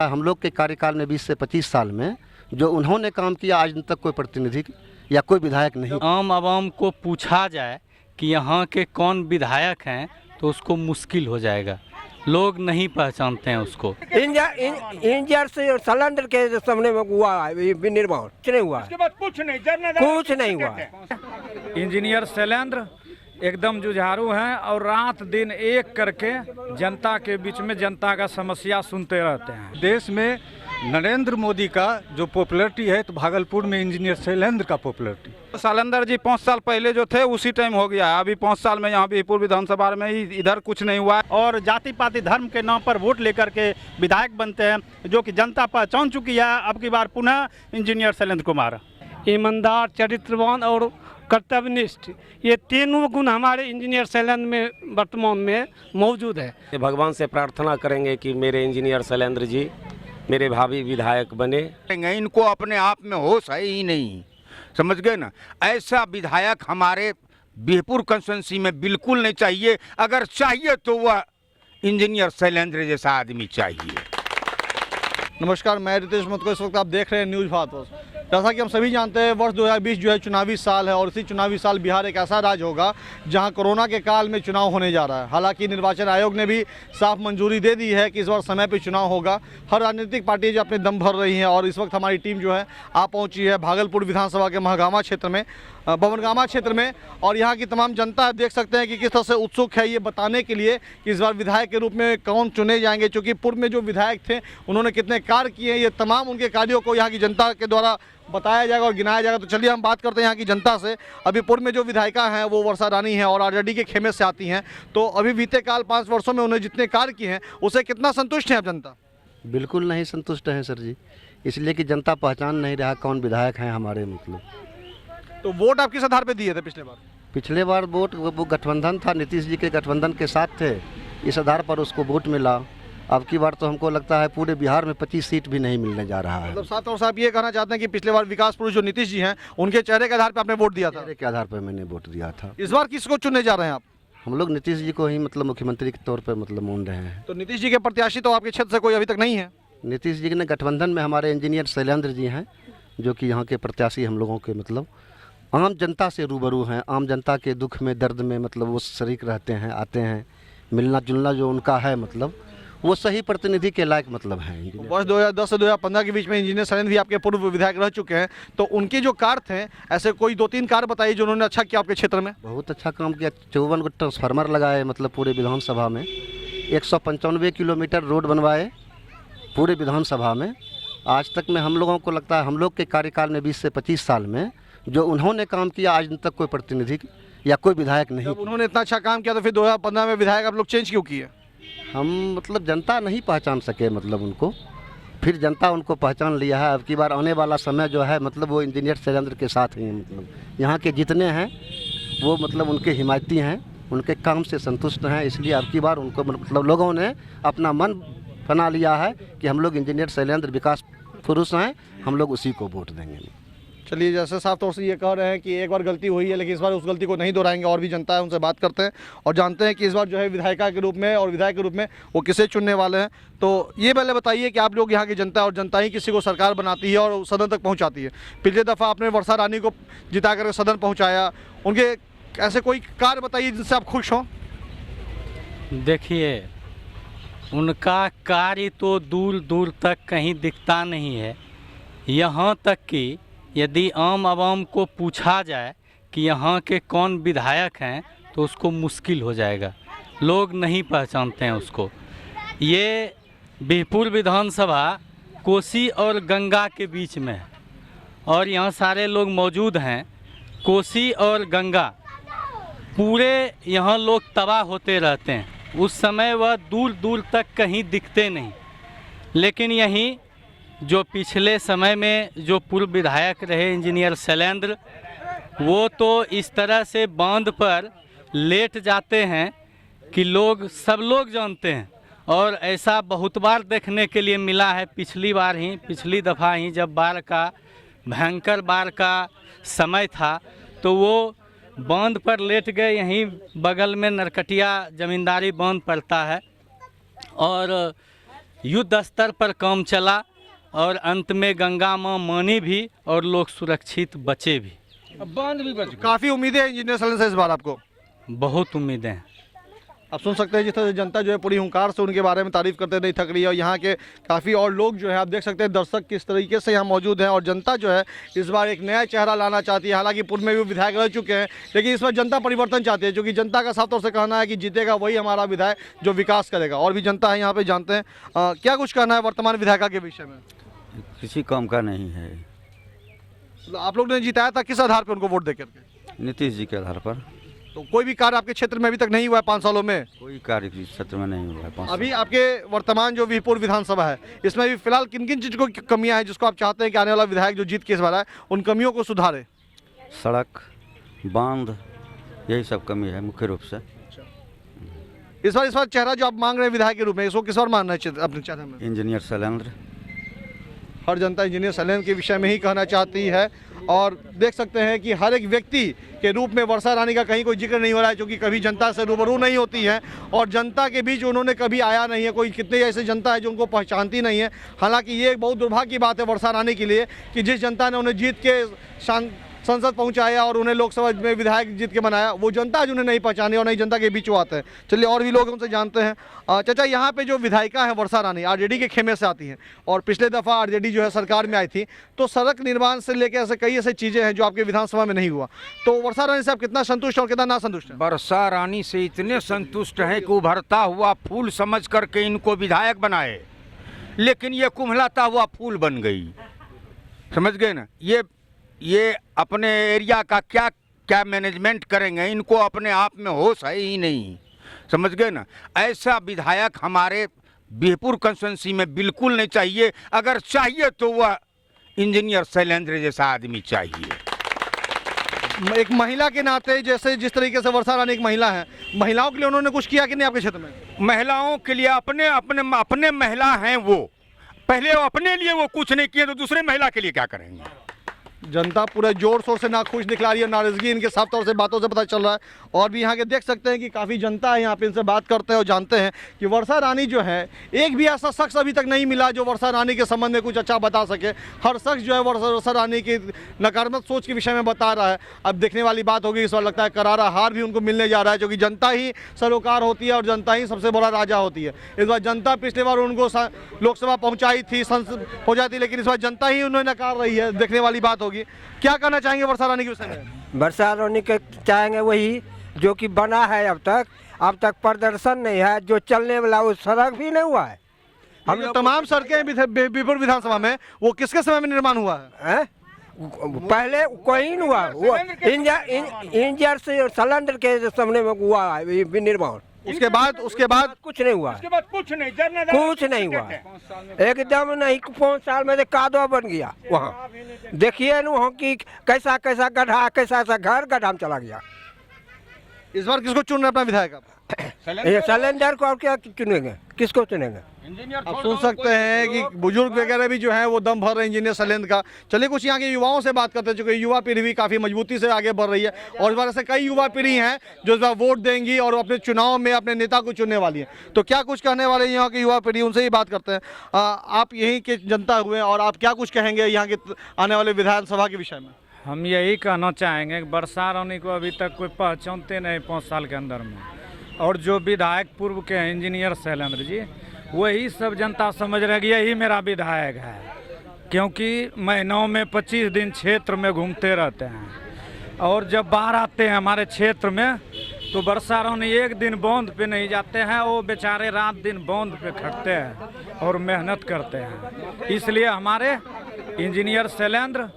है हम लोग के कार्यकाल में 20 से 25 साल में जो उन्होंने काम किया आज तक कोई प्रतिनिधि या कोई विधायक नहीं। आम आवाम को पूछा जाए कि यहाँ के कौन विधायक हैं तो उसको मुश्किल हो जाएगा, लोग नहीं पहचानते हैं उसको। इंजर से सिलेंडर के सामने में हुआ निर्माण कुछ नहीं हुआ, कुछ नहीं हुआ। इंजीनियर शैलेंद्र एकदम जुझारू हैं और रात दिन एक करके जनता के बीच में जनता का समस्या सुनते रहते हैं। देश में नरेंद्र मोदी का जो पॉपुलैरिटी है तो भागलपुर में इंजीनियर शैलेंद्र का पॉपुलैरिटी। शैलेंद्र जी 5 साल पहले जो थे उसी टाइम हो गया है, अभी 5 साल में यहाँ बीरपुर विधानसभा में ही इधर कुछ नहीं हुआ। और जाति पाति धर्म के नाम पर वोट लेकर के विधायक बनते हैं, जो कि जनता पहचान चुकी है। अब की बार पुनः इंजीनियर शैलेंद्र कुमार। ईमानदार, चरित्रवान और कर्तव्यनिष्ठ, ये तीनों गुण हमारे इंजीनियर शैलेंद्र में वर्तमान में मौजूद है। भगवान से प्रार्थना करेंगे कि मेरे इंजीनियर शैलेंद्र जी मेरे भावी विधायक बने। इनको अपने आप में होश है ही नहीं, समझ गए ना। ऐसा विधायक हमारे बीरपुर कंस्टिट्यूंसी में बिल्कुल नहीं चाहिए, अगर चाहिए तो वह इंजीनियर शैलेंद्र जैसा आदमी चाहिए। नमस्कार, मैं रितेश मुतको, इस वक्त आप देख रहे हैं न्यूज़ भारत। जैसा कि हम सभी जानते हैं वर्ष 2020 जो है चुनावी साल है और इसी चुनावी साल बिहार एक ऐसा राज्य होगा जहां कोरोना के काल में चुनाव होने जा रहा है। हालांकि निर्वाचन आयोग ने भी साफ मंजूरी दे दी है कि इस बार समय पर चुनाव होगा। हर राजनीतिक पार्टी जो अपने दम भर रही हैं और इस वक्त हमारी टीम जो है आ पहुंची है भागलपुर विधानसभा के महागामा क्षेत्र में, बवनगामा क्षेत्र में, और यहाँ की तमाम जनता देख सकते हैं कि किस तरह से उत्सुक है ये बताने के लिए कि इस बार विधायक के रूप में कौन चुने जाएंगे। चूँकि पूर्व में जो विधायक थे उन्होंने कितने कार्य किए हैं, ये तमाम उनके कार्यों को यहाँ की जनता के द्वारा बताया जाएगा और गिनाया जाएगा। तो चलिए हम बात करते हैं यहाँ की जनता से। अभी पूर्व में जो विधायिका हैं वो वर्षा रानी हैं और आरजेडी के खेमे से आती हैं, तो अभी बीते काल 5 वर्षों में उन्होंने जितने कार्य किए हैं उससे कितना संतुष्ट हैं आप जनता? बिल्कुल नहीं संतुष्ट हैं सर जी, इसलिए कि जनता पहचान नहीं रहा कौन विधायक हैं हमारे। मतलब तो वोट आप किस आधार पर दिए थे पिछले बार वोट वो गठबंधन था, नीतीश जी के गठबंधन के साथ थे, इस आधार पर उसको वोट मिला। अब की बार तो हमको लगता है पूरे बिहार में 25 सीट भी नहीं मिलने जा रहा है। मतलब साथ और साथ ये कहना चाहते हैं कि पिछले बार विकास पुरुष जो नीतीश जी हैं उनके चेहरे के आधार पर आपने वोट दिया था? चेहरे के आधार पर मैंने वोट दिया था। इस बार किसको चुनने जा रहे हैं आप? हम लोग नीतीश जी को ही मतलब मुख्यमंत्री के तौर पर मतलब मान रहे हैं। तो नीतीश जी के प्रत्याशी तो आपके क्षेत्र से कोई अभी तक नहीं है? नीतीश जी ने गठबंधन में हमारे इंजीनियर शैलेंद्र जी हैं जो कि यहाँ के प्रत्याशी हम लोगों के मतलब आम जनता से रूबरू हैं, आम जनता के दुख में दर्द में मतलब वो शरीक रहते हैं, आते हैं, मिलना जुलना जो उनका है मतलब वो सही प्रतिनिधि के लायक मतलब है। वर्ष 2010 से 2015 के बीच में इंजीनियर शैलेंद्र भी आपके पूर्व विधायक रह चुके हैं, तो उनके जो कार्य थे ऐसे कोई 2-3 कार्य बताइए जो उन्होंने अच्छा किया आपके क्षेत्र में। बहुत अच्छा काम किया, 54 को ट्रांसफार्मर लगाए मतलब पूरे विधानसभा में, 195 किलोमीटर रोड बनवाए पूरे विधानसभा में। आज तक में हम लोगों को लगता है हम लोग के कार्यकाल में 20 से 25 साल में जो उन्होंने काम किया आज तक कोई प्रतिनिधि या कोई विधायक नहीं। जब उन्होंने इतना अच्छा काम किया तो फिर 2015 में विधायक आप लोग चेंज क्यों किए? हम मतलब जनता नहीं पहचान सके मतलब उनको, फिर जनता उनको पहचान लिया है। अब की बार आने वाला समय जो है मतलब वो इंजीनियर शैलेंद्र के साथ ही मतलब यहाँ के जितने हैं वो मतलब उनके हिमायती हैं, उनके काम से संतुष्ट हैं, इसलिए अब की बार उनको मतलब लोगों ने अपना मन बना लिया है कि हम लोग इंजीनियर शैलेंद्र विकास पुरुष हैं, हम लोग उसी को वोट देंगे। चलिए, जैसे साफ तौर से ये कह रहे हैं कि एक बार गलती हुई है लेकिन इस बार उस गलती को नहीं दोहराएंगे। और भी जनता है उनसे बात करते हैं और जानते हैं कि इस बार जो है विधायिका के रूप में और विधायक के रूप में वो किसे चुनने वाले हैं। तो ये पहले बताइए कि आप लोग यहाँ की जनता और जनता ही किसी को सरकार बनाती है और सदन तक पहुँचाती है। पिछले दफ़ा आपने वर्षा रानी को जिता कर सदन पहुँचाया, उनके ऐसे कोई कार्य बताइए जिनसे आप खुश हों। देखिए, उनका कार्य तो दूर दूर तक कहीं दिखता नहीं है। यहाँ तक कि यदि आम आवाम को पूछा जाए कि यहाँ के कौन विधायक हैं तो उसको मुश्किल हो जाएगा, लोग नहीं पहचानते हैं उसको। ये बीरपुर विधानसभा कोसी और गंगा के बीच में है और यहाँ सारे लोग मौजूद हैं। कोसी और गंगा पूरे यहाँ लोग तबाह होते रहते हैं, उस समय वह दूर दूर तक कहीं दिखते नहीं। लेकिन यहीं जो पिछले समय में जो पूर्व विधायक रहे इंजीनियर शैलेंद्र, वो तो इस तरह से बांध पर लेट जाते हैं कि सब लोग जानते हैं। और ऐसा बहुत बार देखने के लिए मिला है। पिछली दफ़ा ही जब बाढ़ का भयंकर बाढ़ का समय था तो वो बांध पर लेट गए। यहीं बगल में नरकटिया ज़मींदारी बांध पड़ता है और युद्ध स्तर पर काम चला और अंत में गंगा माँ मानी भी और लोग सुरक्षित बचे भी। बांध भी बच काफ़ी उम्मीदें हैं इंजीनियर सैलेंडर से इस बार आपको? बहुत उम्मीदें हैं। आप सुन सकते हैं जिस तरह से जनता जो है पूरी हुंकार से उनके बारे में तारीफ करते नहीं थक रही है, और यहाँ के काफ़ी और लोग जो है आप देख सकते हैं दर्शक किस तरीके से यहाँ मौजूद हैं, और जनता जो है इस बार एक नया चेहरा लाना चाहती है। हालांकि पूर्व में भी विधायक रह चुके हैं, लेकिन इस बार जनता परिवर्तन चाहती है, क्योंकि जनता का साफ तौर से कहना है कि जीतेगा वही हमारा विधायक जो विकास करेगा। और भी जनता है यहाँ पे, जानते हैं क्या कुछ कहना है वर्तमान विधायक के विषय में। किसी काम का नहीं है। आप लोग ने जिताया था किस आधार पर उनको वोट देकर के? नीतीश जी के आधार पर। तो कोई भी कार्य आपके क्षेत्र में अभी तक नहीं हुआ है 5 सालों में? कोई कार्य इस क्षेत्र में नहीं हुआ है 5 साल। अभी आपके वर्तमान जो वीरपुर विधानसभा है, इसमें भी फिलहाल किन किन चीज़ को कमियां हैं जिसको आप चाहते हैं कि आने वाला विधायक जो जीत के इस बार है उन कमियों को सुधारे? सड़क, बांध, यही सब कमी है मुख्य रूप से। इस बार चेहरा जो आप मांग रहे हैं विधायक के रूप में, इसको किस बार मानना है अपने चेहरे में? इंजीनियर शैलेंद्र। हर जनता इंजीनियर शैलेंद्र के विषय में ही कहना चाहती है, और देख सकते हैं कि हर एक व्यक्ति के रूप में वर्षा रानी का कहीं कोई जिक्र नहीं हो रहा है, क्योंकि कभी जनता से रूबरू नहीं होती है और जनता के बीच उन्होंने कभी आया नहीं है। कोई कितने ऐसे जनता है जो उनको पहचानती नहीं है। हालांकि ये एक बहुत दुर्भाग्य की बात है वर्षा रानी के लिए कि जिस जनता ने उन्हें जीत के संसद पहुंचाया और उन्हें लोकसभा में विधायक जीत के बनाया, वो जनता आज उन्हें नहीं पहचानी और नहीं जनता के बीच वो आते हैं। चलिए और भी लोग उनसे जानते हैं। चाचा, यहाँ पे जो विधायिका है वर्षा रानी आरजेडी के खेमे से आती हैं, और पिछले दफ़ा आरजेडी जो है सरकार में आई थी, तो सड़क निर्माण से लेकर ऐसे कई ऐसे चीज़ें हैं जो आपके विधानसभा में नहीं हुआ। तो वर्षा रानी से आप कितना संतुष्ट और कितना ना संतुष्ट हैं? वर्षा रानी से इतने संतुष्ट हैं कि उभरता हुआ फूल समझ करके इनको विधायक बनाए, लेकिन ये कुम्हलाता हुआ फूल बन गई। समझ गए ना? ये अपने एरिया का क्या क्या मैनेजमेंट करेंगे, इनको अपने आप में होश है ही नहीं। समझ गए ना? ऐसा विधायक हमारे बीहपुर कंस्टिट्यूंसी में बिल्कुल नहीं चाहिए। अगर चाहिए तो वह इंजीनियर शैलेंद्र जैसा आदमी चाहिए। एक महिला के नाते, जैसे जिस तरीके से वर्षा रानी एक महिला है, महिलाओं के लिए उन्होंने कुछ किया कि नहीं आपके क्षेत्र में? महिलाओं के लिए अपने महिला हैं वो, पहले वो अपने लिए वो कुछ नहीं किए तो दूसरे महिला के लिए क्या करेंगे? जनता पूरे जोर शोर से नाखुश दिखला रही है, नाराजगी इनके साफ तौर से बातों से पता चल रहा है। और भी यहाँ के देख सकते हैं कि काफ़ी जनता है यहाँ पे, इनसे बात करते हैं और जानते हैं कि वर्षा रानी जो है, एक भी ऐसा शख्स अभी तक नहीं मिला जो वर्षा रानी के संबंध में कुछ अच्छा बता सके। हर शख्स जो है वर्षा रानी की नकारात्मक सोच के विषय में बता रहा है। अब देखने वाली बात होगी, इस बार लगता है करारा हार भी उनको मिलने जा रहा है, क्योंकि जनता ही सरोकार होती है और जनता ही सबसे बड़ा राजा होती है। इस बार जनता पिछले बार उनको लोकसभा पहुँचाई थी, संसद हो जाती, लेकिन इस बार जनता ही उन्हें नकार रही है। देखने वाली बात होगी। क्या कहना चाहेंगे वर्षा रानी के विषय में? वर्षा रानी के चाहेंगे वही जो कि बना है। अब तक प्रदर्शन नहीं है, जो चलने वाला वो सड़क भी नहीं हुआ है। हम लोग तमाम सड़कें बीहपुर विधानसभा में वो किसके समय में निर्माण हुआ है? पहले कोई नहीं हुआ, वो इंजर से सिलेंडर के सामने में हुआ है निर्माण। उसके बाद कुछ नहीं हुआ, कुछ नहीं हुआ, एकदम नहीं। 5 साल में कादवा बन गया वहाँ। देखिए न कि कैसा कैसा गड्ढा, कैसा ऐसा घर गड्ढा में चला गया। इस बार किसको चुन रहे अपना विधायक आप? सिलेंडर को और क्या चुनेंगे, किसको चुनेंगे? आप सुन सकते हैं कि बुजुर्ग वगैरह भी जो है वो दम भर रहे हैं इंजीनियर शैलेंद्र का। चलिए कुछ यहाँ के युवाओं से बात करते हैं, चूँकि युवा पीढ़ी भी काफ़ी मजबूती से आगे बढ़ रही है, और इस बार ऐसे कई युवा पीढ़ी हैं जो इस बार वोट देंगी और अपने चुनाव में अपने नेता को चुनने वाली है। तो क्या कुछ कहने वाले यहाँ की युवा पीढ़ी, उनसे ही बात करते हैं। आप यहीं के जनता हुए और आप क्या कुछ कहेंगे यहाँ के आने वाले विधानसभा के विषय में? हम यही कहना चाहेंगे कि वर्षा रानी को अभी तक कोई पहचानते नहीं 5 साल के अंदर में, और जो विधायक पूर्व के हैं इंजीनियर शैलेंद्र जी, वही सब जनता समझ रही है, यही मेरा विधायक है। क्योंकि महीनों में 25 दिन क्षेत्र में घूमते रहते हैं, और जब बाहर आते हैं हमारे क्षेत्र में तो वर्षा रानी एक दिन बंद पे नहीं जाते हैं। वो बेचारे रात दिन बंद पे खटते हैं और मेहनत करते हैं। इसलिए हमारे इंजीनियर शैलेंद्र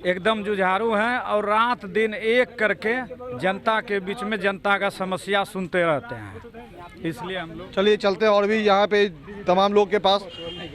एकदम जुझारू हैं, और रात दिन एक करके जनता के बीच में जनता का समस्या सुनते रहते हैं। इसलिए हम लोग चलिए चलते हैं और भी यहाँ पे तमाम लोग के पास।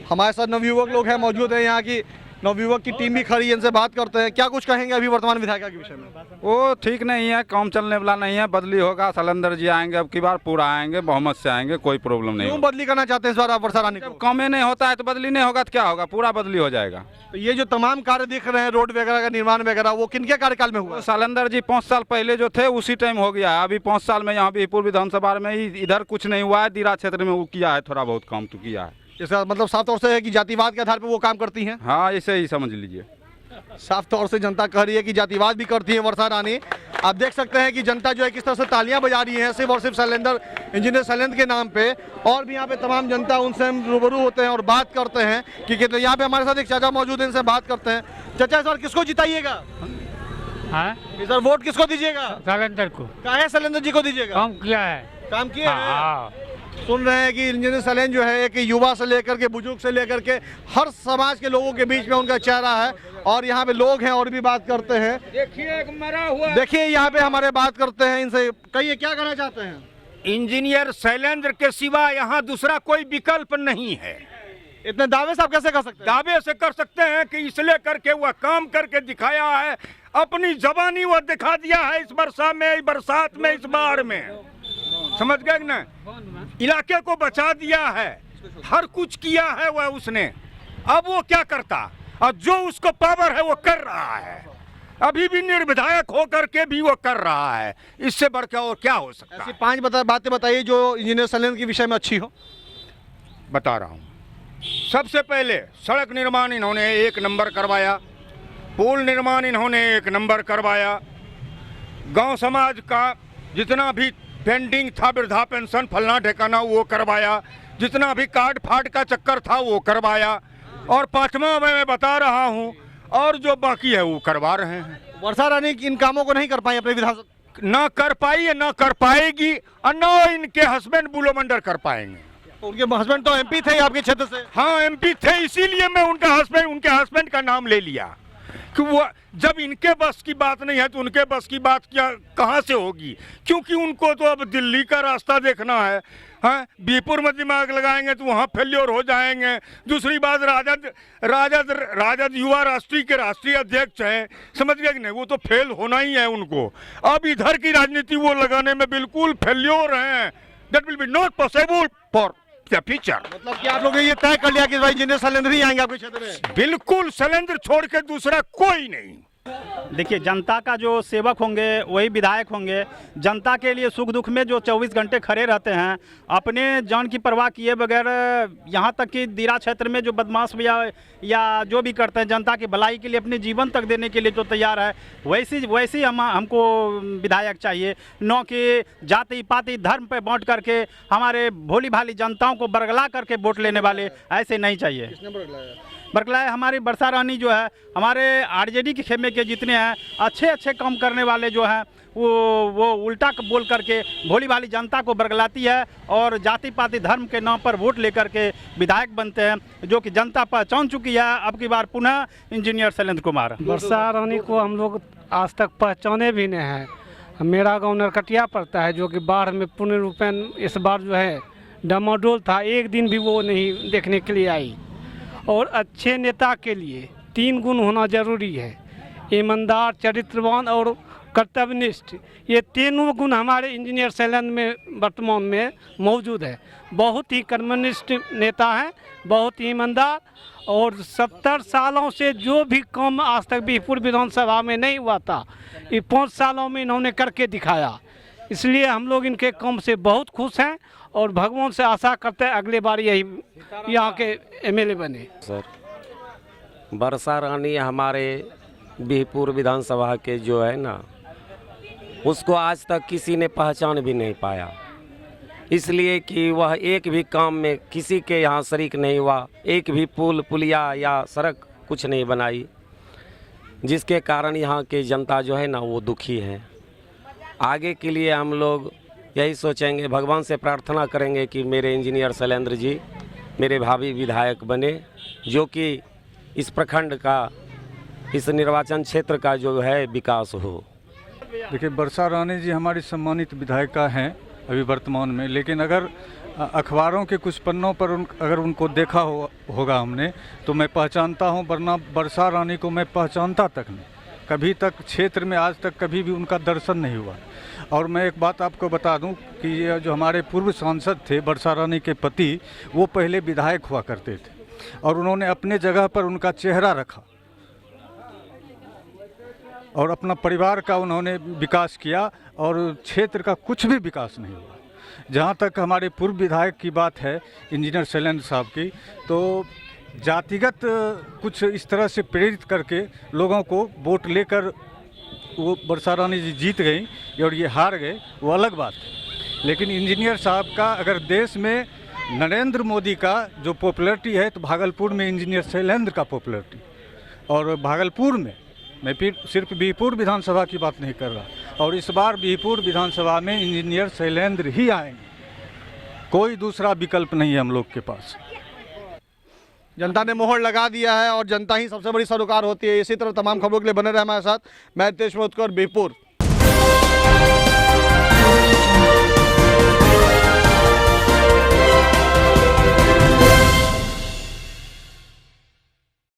हमारे साथ नवयुवक लोग हैं, मौजूद है। यहाँ की नवयुवक की टीम भी खड़ी है, इनसे बात करते हैं। क्या कुछ कहेंगे अभी वर्तमान विधायक के विषय में? वो ठीक नहीं है, काम चलने वाला नहीं है। बदली होगा, शैलेंद्र जी आएंगे, अब की बार पूरा आएंगे, बहुमत से आएंगे, कोई प्रॉब्लम नहीं। क्यों बदली करना चाहते हैं इस बार आप वर्षा रानी को? जब कामें नहीं होता है तो बदली नहीं होगा तो क्या होगा, पूरा बदली हो जाएगा। तो ये जो तमाम कार्य दिख रहे हैं, रोड वगैरह का निर्माण वगैरह, वो किनके कार्यकाल में हुआ? शैलेंद्र जी 5 साल पहले जो थे उसी टाइम हो गया है। अभी 5 साल में यहाँ बीहपुर विधानसभा में ही इधर कुछ नहीं हुआ है। दिरा क्षेत्र में वो किया है, थोड़ा बहुत काम तो किया है। इसका मतलब साफ तौर से है कि जातिवाद के आधार पर वो काम करती हैं। हाँ, ऐसे ही समझ लीजिए। साफ तौर से जनता कह रही है कि जातिवाद भी करती है वर्षा रानी। आप देख सकते हैं कि जनता जो है किस तरह से तालियां बजा रही है सिर्फ और सिर्फ शैलेंद्र, इंजीनियर शैलेंद्र के नाम पे। और भी यहाँ पे तमाम जनता, उनसे हम रूबरू होते हैं और बात करते हैं कि तो यहाँ पे हमारे साथ एक चाचा मौजूद है, इनसे बात करते हैं। चाचा, सर किसको जिताइएगा? सर वोट किसको दीजिएगा? शैलेंद्र को। काहे शैलेंद्र जी को दीजिएगा? काम किया है। काम किया है। सुन रहे हैं कि इंजीनियर शैलेंद्र जो है एक युवा से लेकर के बुजुर्ग से लेकर के हर समाज के लोगों के बीच में उनका चेहरा है। और यहाँ पे लोग हैं और भी बात करते हैं। देखिए यहाँ पे हमारे बात करते हैं, इनसे कहिए क्या कहना चाहते हैं? इंजीनियर शैलेंद्र के सिवा यहाँ दूसरा कोई विकल्प नहीं है। इतने दावे से आप कैसे कर सकते हैं? दावे से कर सकते हैं कि इसलिए करके वह काम करके दिखाया है, अपनी जवानी वह दिखा दिया है इस वर्षा में, इस बरसात में, इस बाढ़ में। समझ गए ना? इलाके को बचा दिया है, हर कुछ किया है वह उसने। अब वो क्या करता, और जो उसको पावर है वो कर रहा है। अभी भी निर्विधायक होकर के भी वो कर रहा है। इससे बढ़कर और क्या हो सकता है? ऐसी 5 बातें बताइए जो इंजीनियर शैलेंद्र के विषय में अच्छी हो। बता रहा हूँ। सबसे पहले सड़क निर्माण इन्होंने 1 नंबर करवाया, पुल निर्माण इन्होंने 1 नंबर करवाया, गांव समाज का जितना भी पेंडिंग था, वृद्धा पेंशन फलना ठिकाना, वो करवाया, जितना भी कार्ड फाट का चक्कर था वो करवाया। और 5वां मैं बता रहा हूँ, और जो बाकी है वो करवा रहे हैं। वर्षा रानी इन कामों को नहीं कर पाई अपने विधानसभा, ना कर पाई है, ना कर पाएगी, और न इनके हस्बैंड बुलोमंडल कर पाएंगे। उनके हस्बैंड तो एमपी थे आपके क्षेत्र से। हाँ, एमपी थे, इसीलिए मैं उनके हस्बैंड का नाम ले लिया कि वो जब इनके बस की बात नहीं है तो उनके बस की बात क्या कहाँ से होगी? क्योंकि उनको तो अब दिल्ली का रास्ता देखना है। हाँ, बीपुर में दिमाग लगाएंगे तो वहाँ फेल्योर हो जाएंगे। दूसरी बात, राजद युवा राष्ट्रीय के राष्ट्रीय अध्यक्ष हैं, समझ गए कि नहीं? वो तो फेल होना ही है उनको। अब इधर की राजनीति वो लगाने में बिल्कुल फेल्योर हैं। That will be not possible for future. मतलब कि आप लोगों ने ये तय कर लिया कि भाई इंजीनियर शैलेंद्र ही आएंगे आपके क्षेत्र में? बिल्कुल, शैलेंद्र छोड़ के दूसरा कोई नहीं। देखिए, जनता का जो सेवक होंगे वही विधायक होंगे। जनता के लिए सुख दुख में जो 24 घंटे खड़े रहते हैं, अपने जान की परवाह किए बगैर, यहाँ तक कि दिरा क्षेत्र में जो बदमाश या जो भी करते हैं, जनता की भलाई के लिए अपने जीवन तक देने के लिए जो तैयार है, वैसी हमको विधायक चाहिए। न कि जाति पाति धर्म पे बांट करके हमारे भोली भाली जनताओं को बरगला करके वोट लेने वाले ऐसे नहीं चाहिए। बरगलाए हमारी वर्षा रानी जो है, हमारे आरजेडी के खेमे के जितने हैं अच्छे काम करने वाले जो हैं, वो उल्टा बोल करके भोली भाली जनता को बरगलाती है और जाति पाति धर्म के नाम पर वोट लेकर के विधायक बनते हैं, जो कि जनता पहचान चुकी है। अब की बार पुनः इंजीनियर शैलेंद्र कुमार। वर्षा रानी को हम लोग आज तक पहचाने भी नहीं हैं। मेरा गांव नरकटिया पड़ता है, जो कि बाढ़ में पूर्ण रूपेण इस बार जो है डामाडोल था। एक दिन भी वो नहीं देखने के लिए आई। और अच्छे नेता के लिए 3 गुण होना जरूरी है: ईमानदार, चरित्रवान और कर्तव्यनिष्ठ। ये तीनों गुण हमारे इंजीनियर शैलेंद्र में वर्तमान में मौजूद है। बहुत ही कर्मनिष्ठ नेता हैं, बहुत ही ईमानदार, और 70 सालों से जो भी काम आज तक बीहपुर विधानसभा में नहीं हुआ था, ये 5 सालों में इन्होंने करके दिखाया। इसलिए हम लोग इनके काम से बहुत खुश हैं और भगवान से आशा करते हैं अगले बार यही यहाँ के एमएलए बने। सर, वर्षा रानी हमारे बीहपुर विधानसभा के जो है ना, उसको आज तक किसी ने पहचान भी नहीं पाया, इसलिए कि वह एक भी काम में किसी के यहाँ शरीक नहीं हुआ। एक भी पुल पुलिया या सड़क कुछ नहीं बनाई, जिसके कारण यहाँ के जनता जो है ना वो दुखी है। आगे के लिए हम लोग यही सोचेंगे, भगवान से प्रार्थना करेंगे कि मेरे इंजीनियर शैलेंद्र जी मेरे भावी विधायक बने, जो कि इस प्रखंड का, इस निर्वाचन क्षेत्र का जो है विकास हो। देखिए, वर्षा रानी जी हमारी सम्मानित विधायिका हैं अभी वर्तमान में, लेकिन अगर अखबारों के कुछ पन्नों पर अगर उनको देखा होगा हमने, तो मैं पहचानता हूं, वरना वर्षा रानी को मैं पहचानता तक नहीं। कभी तक क्षेत्र में आज तक कभी भी उनका दर्शन नहीं हुआ। और मैं एक बात आपको बता दूं कि ये जो हमारे पूर्व सांसद थे वर्षा रानी के पति, वो पहले विधायक हुआ करते थे और उन्होंने अपने जगह पर उनका चेहरा रखा और अपना परिवार का उन्होंने विकास किया, और क्षेत्र का कुछ भी विकास नहीं हुआ। जहाँ तक हमारे पूर्व विधायक की बात है इंजीनियर शैलेंद्र साहब की, तो जातिगत कुछ इस तरह से प्रेरित करके लोगों को वोट लेकर वो वर्षा रानी जी जीत गई और ये हार गए, वो अलग बात है। लेकिन इंजीनियर साहब का अगर देश में नरेंद्र मोदी का जो पॉपुलरिटी है, तो भागलपुर में इंजीनियर शैलेंद्र का पॉपुलरिटी, और भागलपुर में मैं फिर सिर्फ बीहपुर विधानसभा की बात नहीं कर रहा, और इस बार बीहपुर विधानसभा में इंजीनियर शैलेंद्र ही आएंगे, कोई दूसरा विकल्प नहीं है हम लोग के पास। जनता ने मोहर लगा दिया है और जनता ही सबसे बड़ी सरोकार होती है। इसी तरह तमाम खबरों के लिए बने रहे हमारे साथ। मैं रितेश मोदकर, बीहपुर।